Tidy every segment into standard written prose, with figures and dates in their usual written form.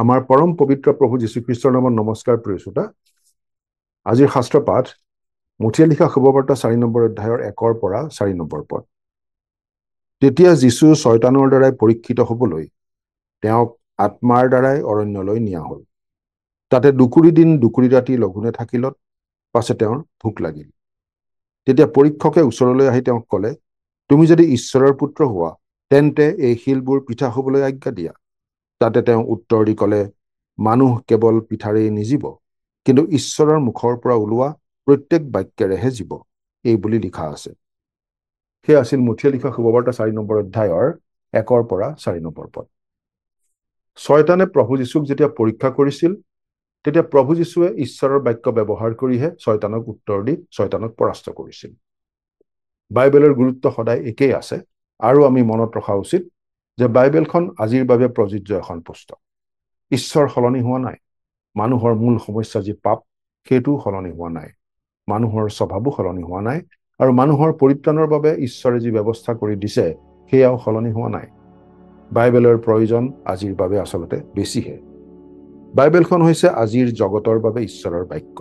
আমাৰ পৰম পবিত্ৰ প্ৰভু যীশুখ্ৰীষ্টৰ নামত নমস্কাৰ প্ৰিয় শ্ৰোতা। আজিৰ শাস্ত্ৰ পাঠ মুঠিয়ে লিখা শুভবাৰ্তা 4 নম্বৰ অধ্যায়ৰ 1 পৰা 4 নম্বৰ পদ। তেতিয়া যীশু শয়তানৰ দ্বাৰাই পৰীক্ষিত হ'বলৈ তেওঁক আত্মাৰ দ্বাৰাই অৰণ্যলৈ নিয়া হ'ল। তাতে দুকুৰি দিন দুকুৰি ৰাতি লঘোণে থাকিলত, পাছে তেওঁৰ ভোক লাগিল। তেতিয়া পৰীক্ষকে ওচৰলৈ আহি তেওঁক ক'লে, তুমি যদি ঈশ্বৰৰ পুত্ৰ হোৱা, তেন্তে এই শিলবোৰ পিঠা হ'বলৈ আজ্ঞা দিয়া। তাতে তেওঁ উত্তৰ দি ক'লে, মানুহ কেৱল পিঠাৰেই নিজিব, কিন্তু ঈশ্বৰৰ মুখৰ পৰা ওলোৱা প্ৰত্যেক বাক্যেৰেহে জীৱ, এই বুলি লিখা আছে। সেয়া আছিল মুঠিয়ে লিখা শুভবাৰ্তা 4 নম্বৰ অধ্যায়ৰ 1 পৰা 4 নম্বৰ পদ। শয়তানে প্ৰভু যীশুক যেতিয়া পৰীক্ষা কৰিছিল, তেতিয়া প্ৰভু যীশুৱে ঈশ্বৰৰ বাক্য ব্যৱহাৰ কৰিহে শয়তানক উত্তৰ দি শয়তানক পৰাস্ত কৰিছিল। বাইবেলৰ গুৰুত্ব সদায় একেই আছে, আৰু আমি মনত ৰখা উচিত যে বাইবেলখন আজিৰ বাবে প্ৰযোজ্য এখন পুস্তক। ঈশ্বৰ সলনি হোৱা নাই। মানুহৰ মূল সমস্যা যি পাপ, সেইটোও সলনি হোৱা নাই। মানুহৰ স্বভাৱো সলনি হোৱা নাই, আৰু মানুহৰ পৰিত্ৰাণৰ বাবে ঈশ্বৰে যি ব্যৱস্থা কৰি দিছে সেয়াও সলনি হোৱা নাই। বাইবেলৰ প্ৰয়োজন আজিৰ বাবে আচলতে বেছিহে। বাইবেলখন হৈছে আজিৰ জগতৰ বাবে ঈশ্বৰৰ বাক্য।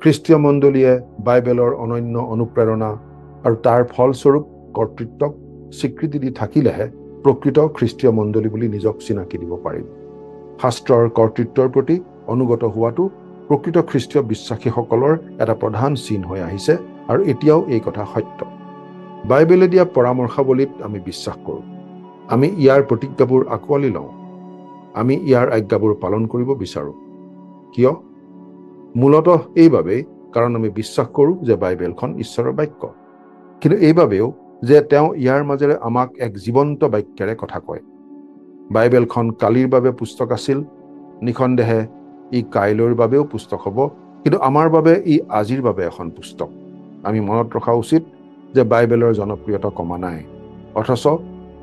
খ্ৰীষ্টীয় মণ্ডলীয়ে বাইবেলৰ অনন্য অনুপ্ৰেৰণা আৰু তাৰ ফলস্বৰূপ কৰ্তৃত্বক স্বীকৃতি দি থাকিলেহে প্ৰকৃত খ্ৰীষ্টীয় মণ্ডলী বুলি নিজক চিনাকি দিব পাৰিব। শাস্ত্ৰৰ কৰ্তৃত্বৰ প্ৰতি অনুগত হোৱাটো প্ৰকৃত খ্ৰীষ্টীয় বিশ্বাসীসকলৰ এটা প্ৰধান চিন হৈ আহিছে, আৰু এতিয়াও এই কথা সত্য। বাইবেলে দিয়া পৰামৰ্শাৱলীত আমি বিশ্বাস কৰোঁ। আমি ইয়াৰ প্ৰতিজ্ঞাবোৰ আঁকোৱালি লওঁ। আমি ইয়াৰ আজ্ঞাবোৰ পালন কৰিব বিচাৰোঁ। কিয়? মূলতঃ এইবাবেই কাৰণ আমি বিশ্বাস কৰোঁ যে বাইবেলখন ঈশ্বৰৰ বাক্য, কিন্তু এইবাবেও যে তেওঁ ইয়াৰ মাজেৰে আমাক এক জীৱন্ত বাক্যেৰে কথা কয়। বাইবেলখন কালিৰ বাবে পুস্তক আছিল, নিঃসন্দেহে ই কাইলৈৰ বাবেও পুস্তক হ'ব, কিন্তু আমাৰ বাবে ই আজিৰ বাবে এখন পুস্তক। আমি মনত ৰখা উচিত যে বাইবেলৰ জনপ্ৰিয়তা কমা নাই, অথচ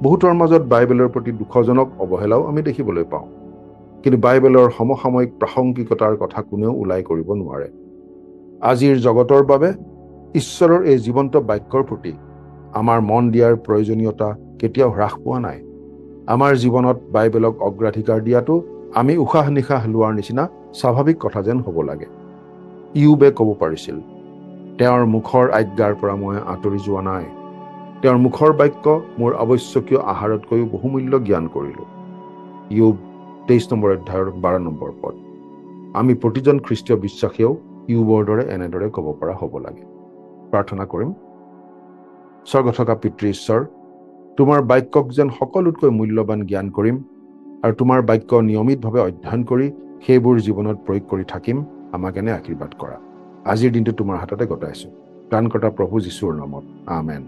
বহুতৰ মাজত বাইবেলৰ প্ৰতি দুখজনক অৱহেলাও আমি দেখিবলৈ পাওঁ। কিন্তু বাইবেলৰ সমসাময়িক প্ৰাসংগিকতাৰ কথা কোনেও ওলাই কৰিব নোৱাৰে। আজিৰ জগতৰ বাবে ঈশ্বৰৰ এই জীৱন্ত বাক্যৰ প্ৰতি আমাৰ মন দিয়াৰ প্ৰয়োজনীয়তা কেতিয়াও হ্ৰাস পোৱা নাই। আমাৰ জীৱনত বাইবেলক অগ্ৰাধিকাৰ দিয়াটো আমি উশাহ নিশাহ লোৱাৰ নিচিনা স্বাভাৱিক কথা যেন হ'ব লাগে। ইয়োবে ক'ব পাৰিছিল, তেওঁৰ মুখৰ আজ্ঞাৰ পৰা মই আঁতৰি যোৱা নাই। তেওঁৰ মুখৰ বাক্য মোৰ আৱশ্যকীয় আহাৰতকৈও বহুমূল্য জ্ঞান কৰিলোঁ। ইয়োব 23 নম্বৰ অধ্যায়ৰ 12 নম্বৰ পদ। আমি প্ৰতিজন খ্ৰীষ্টীয় বিশ্বাসীয়েও ইয়োবৰ দৰে এনেদৰে ক'ব পৰা হ'ব লাগে। প্ৰাৰ্থনা কৰিম। স্বৰ্গত থকা পিতৃ ঈশ্বৰ, তোমাৰ বাক্যক যেন সকলোতকৈ মূল্যৱান জ্ঞান কৰিম, আৰু তোমাৰ বাক্য নিয়মিতভাৱে অধ্যয়ন কৰি সেইবোৰ জীৱনত প্ৰয়োগ কৰি থাকিম, আমাক এনে আশীৰ্বাদ কৰা। আজিৰ দিনটো তোমাৰ হাততে গতাইছোঁ। ত্ৰাণকৰ্তা প্ৰভু যীশুৰ নামত, আমেন।